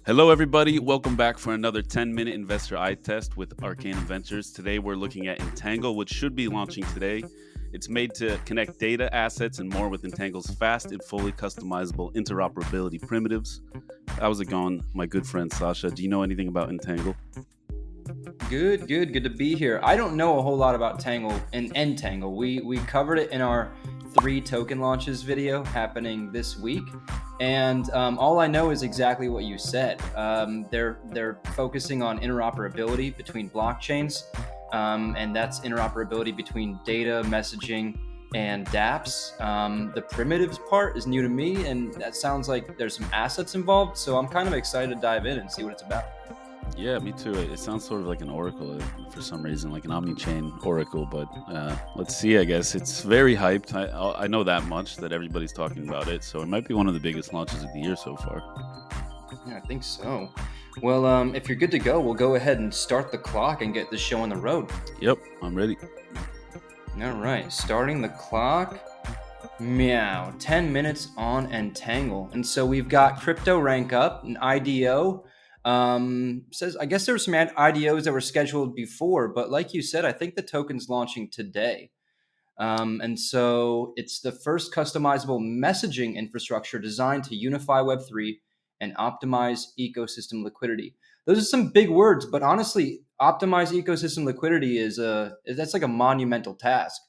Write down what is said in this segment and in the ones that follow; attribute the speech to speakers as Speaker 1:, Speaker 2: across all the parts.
Speaker 1: Hello, everybody. Welcome back for another 10-minute investor eye test with Arcanum Ventures. Today, we're looking at Entangle, which should be launching today. It's made to connect data, assets, and more with Entangle's fast and fully customizable interoperability primitives. How's it going, my good friend Sasha? Do you know anything about Entangle?
Speaker 2: Good to be here. I don't know a whole lot about Tangle and Entangle. We covered it in our 3 token launches video happening this week, and all I know is exactly what you said. They're focusing on interoperability between blockchains, and that's interoperability between data, messaging, and dApps. The primitives part is new to me, and that sounds like there's some assets involved. So I'm kind of excited to dive in and see what it's about.
Speaker 1: Yeah, me too. It sounds sort of like an oracle for some reason, like an omnichain oracle. But let's see. I guess it's very hyped. I know that much that everybody's talking about it. So it might be one of the biggest launches of the year so far.
Speaker 2: Yeah, I think so. Well, if you're good to go, we'll go ahead and start the clock and get this show on the road.
Speaker 1: Yep, I'm ready.
Speaker 2: All right, starting the clock. Meow. 10 minutes on Entangle. And so we've got crypto rank up, an IDO. Says, I guess there were some IDOs that were scheduled before, but like you said, I think the token's launching today. And so it's the first customizable messaging infrastructure designed to unify Web3 and optimize ecosystem liquidity. Those are some big words, but honestly, optimize ecosystem liquidity that's like a monumental task.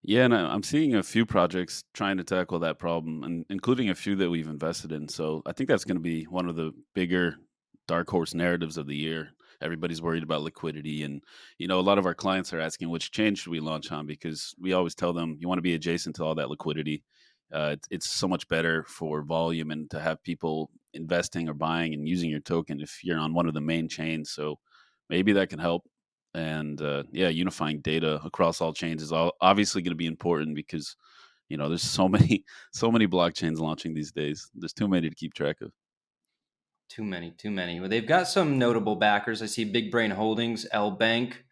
Speaker 1: Yeah, and I'm seeing a few projects trying to tackle that problem, and including a few that we've invested in. So I think that's going to be one of the bigger dark horse narratives of the year. Everybody's worried about liquidity, and a lot of our clients are asking which chain should we launch on because we always tell them you want to be adjacent to all that liquidity. It's so much better for volume and to have people investing or buying and using your token if you're on one of the main chains. So maybe that can help. And yeah, unifying data across all chains is obviously going to be important because there's so many so many blockchains launching these days. There's too many to keep track of.
Speaker 2: Too many, too many. Well, they've got some notable backers. I see Big Brain Holdings, L Bank,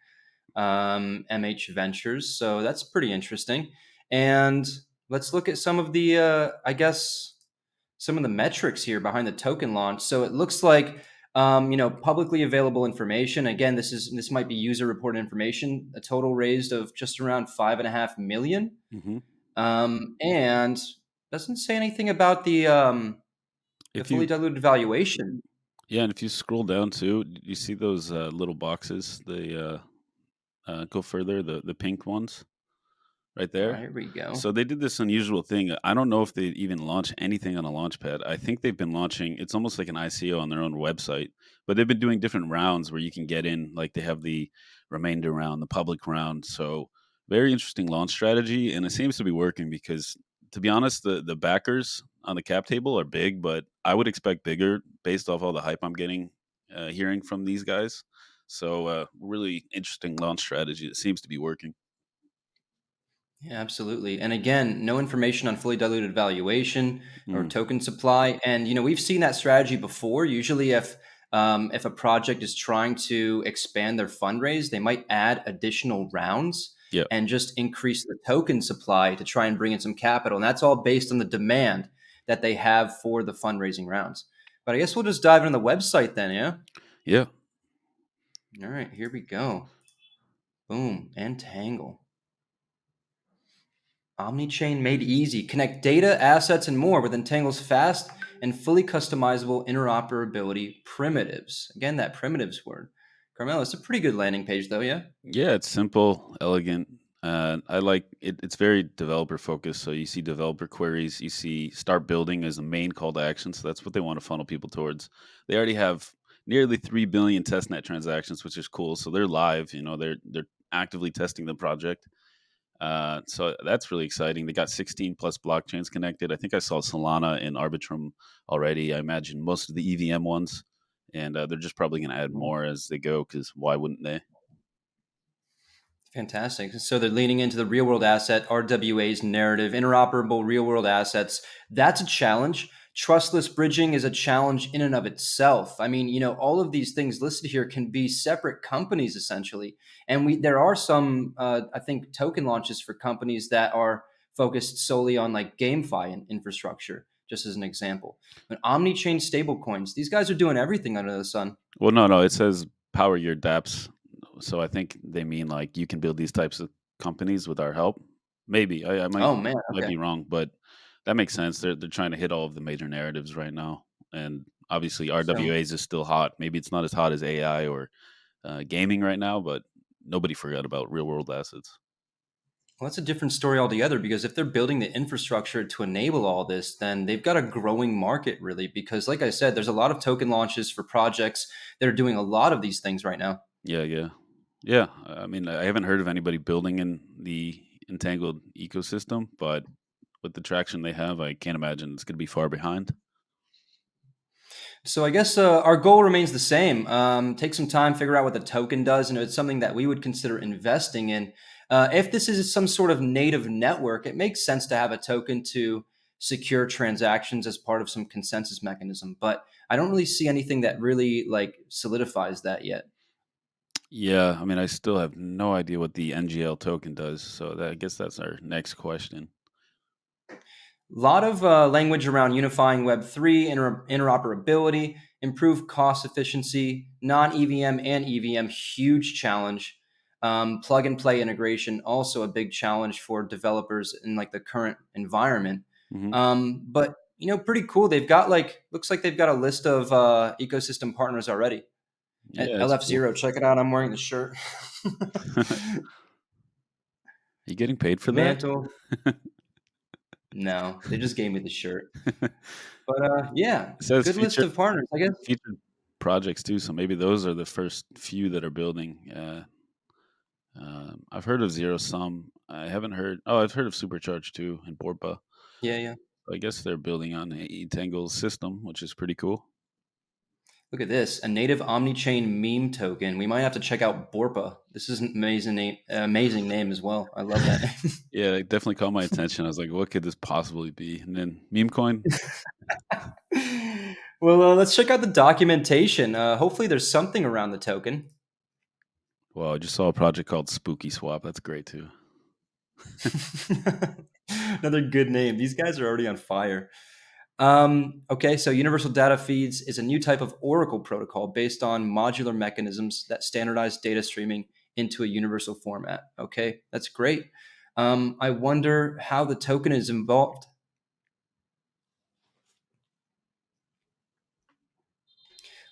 Speaker 2: MH Ventures. So that's pretty interesting. And let's look at some of the, I guess, some of the metrics here behind the token launch. So it looks like, publicly available information. Again, this might be user reported information. A total raised of just around 5.5 million,
Speaker 1: Hmm.
Speaker 2: and doesn't say anything about the
Speaker 1: If
Speaker 2: fully
Speaker 1: you
Speaker 2: diluted valuation.
Speaker 1: Yeah, and if you scroll down too, you see those little boxes. They go further, the pink ones right
Speaker 2: All
Speaker 1: there.
Speaker 2: right, here we go.
Speaker 1: So they did this unusual thing. I don't know if they even launch anything on a launchpad. I think they've been launching. It's almost like an ICO on their own website, but they've been doing different rounds where you can get in. Like they have the remainder round, the public round. So very interesting launch strategy, and it seems to be working because, to be honest, the backers on the cap table are big, but I would expect bigger based off all the hype I'm getting, hearing from these guys. So really interesting launch strategy that seems to be working.
Speaker 2: Yeah, absolutely. And again, no information on fully diluted valuation or
Speaker 1: Mm,
Speaker 2: token supply. And we've seen that strategy before. Usually, if a project is trying to expand their fundraise, they might add additional rounds
Speaker 1: yeah.
Speaker 2: and just increase the token supply to try and bring in some capital. And that's all based on the demand that they have for the fundraising rounds. But I guess we'll just dive into the website then. Yeah.
Speaker 1: Yeah.
Speaker 2: All right, here we go. Boom, Entangle. Omnichain made easy. Connect data, assets, and more with Entangle's fast and fully customizable interoperability primitives. Again, that primitives word. Carmelo, it's a pretty good landing page, though, yeah?
Speaker 1: Yeah, it's simple, elegant. I like it. It's very developer focused. So you see developer queries, you see start building as the main call to action. So that's what they want to funnel people towards. They already have nearly 3 billion testnet transactions, which is cool. So they're live. They're actively testing the project. So that's really exciting. They got 16 plus blockchains connected. I think I saw Solana and Arbitrum already. I imagine most of the EVM ones, and they're just probably going to add more as they go. Because why wouldn't they?
Speaker 2: Fantastic. So they're leaning into the real world asset, RWA's narrative, interoperable real world assets. That's a challenge. Trustless bridging is a challenge in and of itself. I mean, all of these things listed here can be separate companies essentially. And there are some, I think, token launches for companies that are focused solely on like GameFi and infrastructure, just as an example. But omnichain stablecoins, these guys are doing everything under the sun.
Speaker 1: Well, no, no, it says power your dApps. So I think they mean like you can build these types of companies with our help. Maybe I
Speaker 2: Oh man,
Speaker 1: might
Speaker 2: okay.
Speaker 1: be wrong, but that makes sense. They're trying to hit all of the major narratives right now, and obviously
Speaker 2: So
Speaker 1: RWAs is still hot. Maybe it's not as hot as AI or gaming right now, but nobody forgot about real world assets.
Speaker 2: well, that's a different story altogether because if they're building the infrastructure to enable all this, then they've got a growing market, really. Because, like I said, there's a lot of token launches for projects that are doing a lot of these things right now.
Speaker 1: Yeah, yeah, yeah. I mean, I haven't heard of anybody building in the entangled ecosystem, but with the traction they have, I can't imagine it's going to be far behind.
Speaker 2: So I guess our goal remains the same. Take some time, figure out what the token does, and it's something that we would consider investing in. If this is some sort of native network, it makes sense to have a token to secure transactions as part of some consensus mechanism. But I don't really see anything that really like solidifies that yet.
Speaker 1: Yeah, I mean, I still have no idea what the NGL token does, so I guess that's our next question.
Speaker 2: A lot of language around unifying Web3, interoperability, improved cost efficiency, non EVM and EVM, huge challenge. Plug and play integration, also a big challenge for developers in like the current environment.
Speaker 1: Hmm.
Speaker 2: But pretty cool. They've got like looks like they've got a list of ecosystem partners already. At
Speaker 1: Yeah, it's cool.
Speaker 2: LF0, check it out. I'm wearing the shirt.
Speaker 1: You getting paid for that?
Speaker 2: Mantle. No, they just gave me the shirt. But yeah,
Speaker 1: It says
Speaker 2: good list of partners, I guess.
Speaker 1: featured projects too, so maybe those are the first few that are building. I've heard of Zero Sum. I haven't heard. Oh, I've heard of Supercharge too and Borpa.
Speaker 2: Yeah, yeah.
Speaker 1: I guess they're building on Entangle's system, which is pretty cool.
Speaker 2: Look at this, a native omnichain meme token. We might have to check out Borpa. This is an amazing name as well. I love that name.
Speaker 1: Yeah, it definitely caught my attention. I was like, what could this possibly be? And then meme coin.
Speaker 2: Well, let's check out the documentation. Hopefully, there's something around the token.
Speaker 1: Well, I just saw a project called Spooky Swap. That's great too.
Speaker 2: Another good name. These guys are already on fire. Okay, so Universal Data Feeds is a new type of Oracle protocol based on modular mechanisms that standardize data streaming into a universal format. Okay, that's great. I wonder how the token is involved.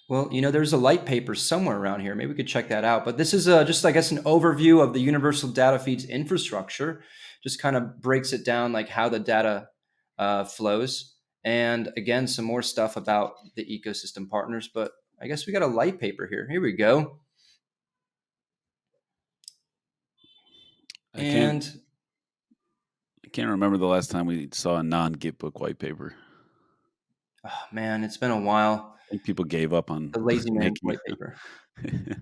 Speaker 2: Well, there's a light paper somewhere around here. Maybe we could check that out. But this is just, I guess, an overview of the Universal Data Feeds infrastructure. Just kind of breaks it down, like how the data flows. And again, some more stuff about the ecosystem partners. But I guess we got a light paper here. Here we go.
Speaker 1: I can't
Speaker 2: And
Speaker 1: I can't remember the last time we saw a non-Gitbook white paper.
Speaker 2: oh, man, it's been a while.
Speaker 1: I think people gave up on
Speaker 2: The lazy man
Speaker 1: making
Speaker 2: white paper.
Speaker 1: it.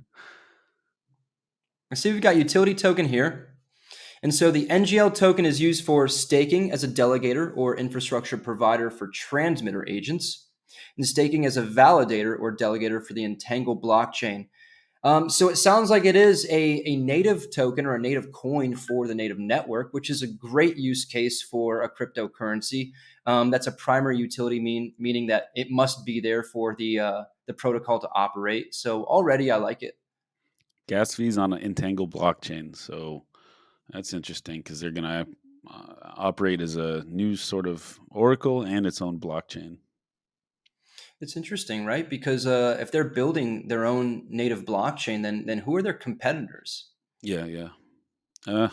Speaker 2: I see we've got utility token here. And so the NGL token is used for staking as a delegator or infrastructure provider for transmitter agents, and staking as a validator or delegator for the Entangle blockchain. So it sounds like it is a native token or a native coin for the native network, which is a great use case for a cryptocurrency. That's a primary utility meaning that it must be there for the protocol to operate. So already I like it.
Speaker 1: Gas fees on an Entangle blockchain. So that's interesting because they're going to operate as a new sort of oracle and its own blockchain.
Speaker 2: It's interesting, right? Because if they're building their own native blockchain, then who are their competitors?
Speaker 1: Yeah, yeah. Uh,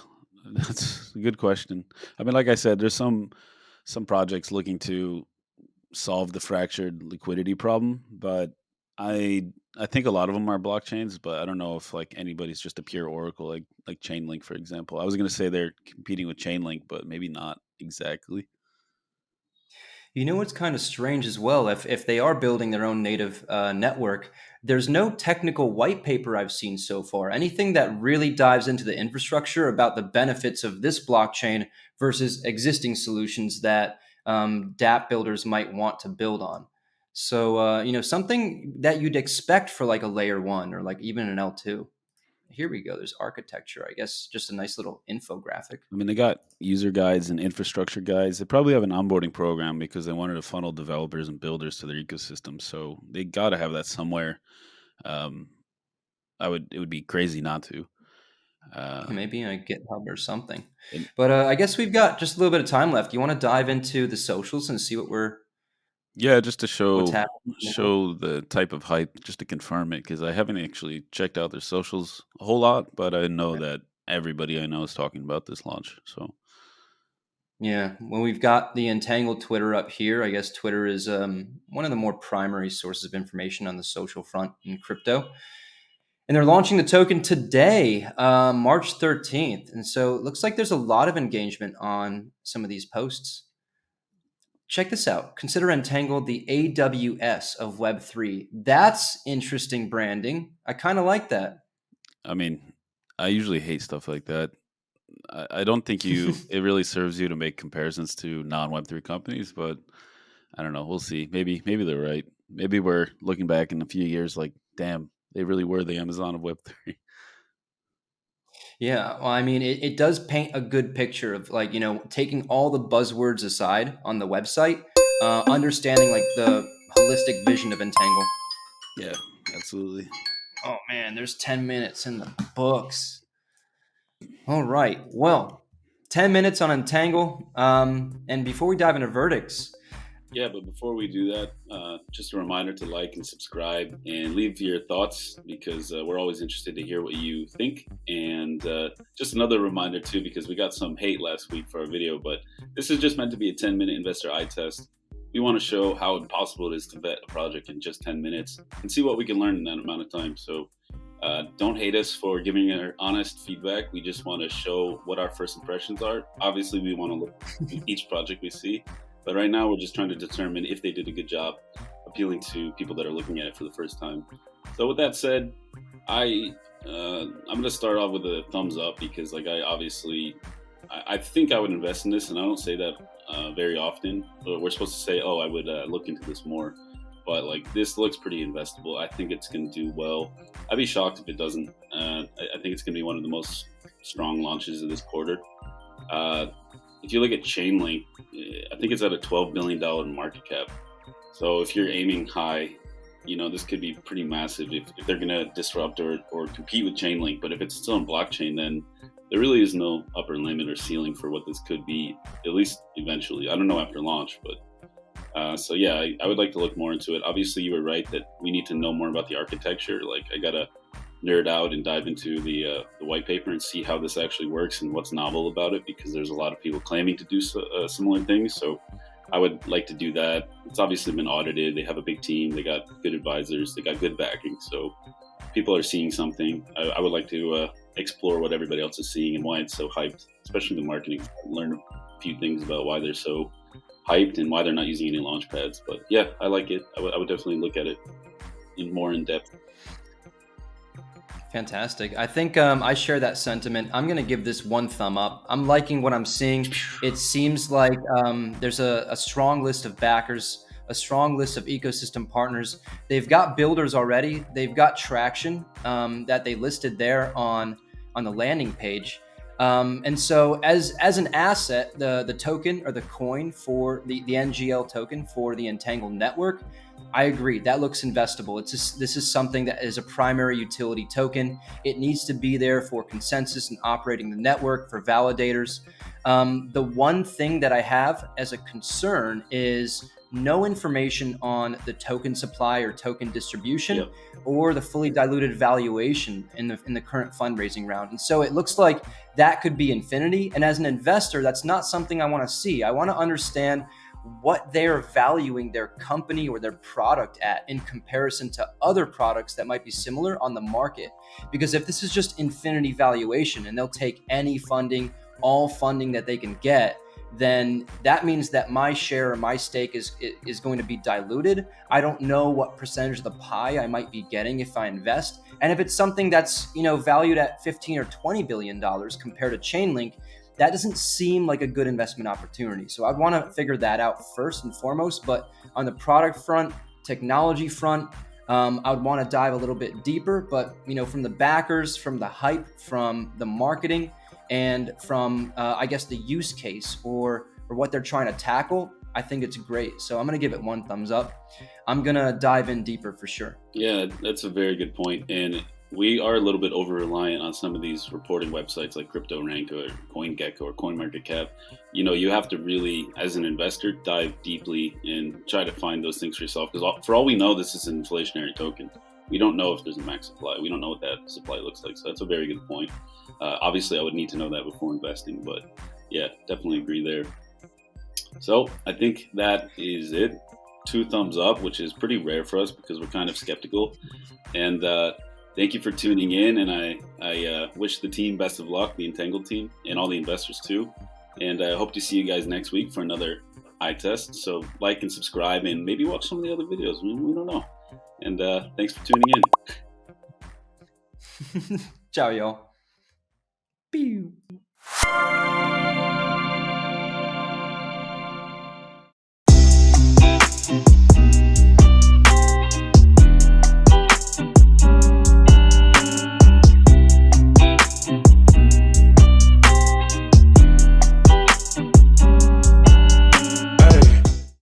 Speaker 1: that's a good question. I mean, like I said, there's some projects looking to solve the fractured liquidity problem, but I I think a lot of them are blockchains, but I don't know if like anybody's just a pure oracle like Chainlink, for example. I was going to say they're competing with Chainlink, but maybe not exactly.
Speaker 2: You know what's kind of strange as well? If they are building their own native network, there's no technical white paper I've seen so far. Anything that really dives into the infrastructure about the benefits of this blockchain versus existing solutions that DApp builders might want to build on. So something that you'd expect for like a layer one or like even an L2. here we go. There's architecture. I guess just a nice little infographic.
Speaker 1: I mean, they got user guides and infrastructure guides. They probably have an onboarding program because they wanted to funnel developers and builders to their ecosystem. So they got to have that somewhere. Um, it would be crazy not to. Uh,
Speaker 2: Maybe on GitHub or something.
Speaker 1: and
Speaker 2: But I guess we've got just a little bit of time left. You want to dive into the socials and see
Speaker 1: yeah, just to
Speaker 2: what's happening now?
Speaker 1: show the type of hype, just to confirm it, because I haven't actually checked out their socials a whole lot, but I know that everybody I know is talking about this launch. So
Speaker 2: Yeah, well, we've got the Entangled Twitter up here. I guess Twitter is one of the more primary sources of information on the social front in crypto. And they're launching the token today, March 13th. And so it looks like there's a lot of engagement on some of these posts. Check this out. Consider Entangled the AWS of Web3. That's interesting branding. I kind of like that.
Speaker 1: I mean, I usually hate stuff like that. I don't think it really serves you to make comparisons to non Web3 companies, but I don't know. We'll see. Maybe they're right. Maybe we're looking back in a few years like, damn, they really were the Amazon of Web3.
Speaker 2: Yeah, well, I mean, it does paint a good picture of like, taking all the buzzwords aside on the website, understanding like the holistic vision of Entangle.
Speaker 1: Yeah, absolutely.
Speaker 2: Oh man, there's 10 minutes in the books. All right. Well, 10 minutes on Entangle. And before we dive into verdicts,
Speaker 1: Yeah, but before we do that, just a reminder to like and subscribe and leave your thoughts because we're always interested to hear what you think. And just another reminder, too, because we got some hate last week for our video, but this is just meant to be a 10-minute investor eye test. We want to show how impossible it is to vet a project in just 10 minutes and see what we can learn in that amount of time. So don't hate us for giving our honest feedback. We just want to show what our first impressions are. Obviously, we want to look at each project we see. But right now, we're just trying to determine if they did a good job appealing to people that are looking at it for the first time. So with that said, I'm going to start off with a thumbs up because, like, I think I would invest in this, and I don't say that very often. But we're supposed to say, oh, I would look into this more. But like, this looks pretty investable. I think it's going to do well. I'd be shocked if it doesn't. I think it's going to be one of the most strong launches of this quarter. If you look at Chainlink, I think it's at a $12 billion market cap. So if you're aiming high, this could be pretty massive if they're going to disrupt or compete with Chainlink. But if it's still on blockchain, then there really is no upper limit or ceiling for what this could be, at least eventually. I don't know after launch, but so yeah, I would like to look more into it. Obviously, you were right that we need to know more about the architecture. Like, I got to nerd out and dive into the white paper and see how this actually works and what's novel about it, because there's a lot of people claiming to do similar things. So I would like to do that. It's obviously been audited. They have a big team. They got good advisors. They got good backing. So people are seeing something. I would like to explore what everybody else is seeing and why it's so hyped, especially the marketing. Learn a few things about why they're so hyped and why they're not using any launch pads. But yeah, I like it. I would definitely look at it more in depth.
Speaker 2: fantastic. I think I share that sentiment. I'm going to give this one thumb up. I'm liking what I'm seeing. It seems like there's a strong list of backers, a strong list of ecosystem partners. They've got builders already. They've got traction that they listed there on the landing page. And so as an asset, the token or the coin for the NGL token for the Entangled network, I agree. That looks investable. This is something that is a primary utility token. It needs to be there for consensus and operating the network for validators. The one thing that I have as a concern is no information on the token supply or token distribution.
Speaker 1: Yep.
Speaker 2: Or the fully diluted valuation in the current fundraising round. And so it looks like that could be infinity. And as an investor, that's not something I want to see. I want to understand what they're valuing their company or their product at in comparison to other products that might be similar on the market. Because if this is just infinity valuation and they'll take any funding, all funding that they can get, then that means that my share or my stake is going to be diluted. I don't know what percentage of the pie I might be getting if I invest. And if it's something that's valued at 15 or $20 billion compared to Chainlink, that doesn't seem like a good investment opportunity. So I'd want to figure that out first and foremost. But on the product front, technology front, I would want to dive a little bit deeper, but from the backers, from the hype, from the marketing, and from I guess the use case or what they're trying to tackle, I think it's great. So I'm gonna give it 1 thumbs up. I'm gonna dive in deeper for sure.
Speaker 1: Yeah, that's a very good point. And we are a little bit over reliant on some of these reporting websites like CryptoRank or CoinGecko or CoinMarketCap. You have to really, as an investor, dive deeply and try to find those things for yourself. Because for all we know, this is an inflationary token. We don't know if there's a max supply. We don't know what that supply looks like. So that's a very good point. Obviously, I would need to know that before investing. But yeah, definitely agree there. So I think that is it. 2 thumbs up, which is pretty rare for us because we're kind of skeptical. And thank you for tuning in. And I wish the team best of luck, the Entangle team, and all the investors too. And I hope to see you guys next week for another eye test. So like and subscribe and maybe watch some of the other videos. We don't know. And thanks for tuning in.
Speaker 2: Ciao, y'all. Pew.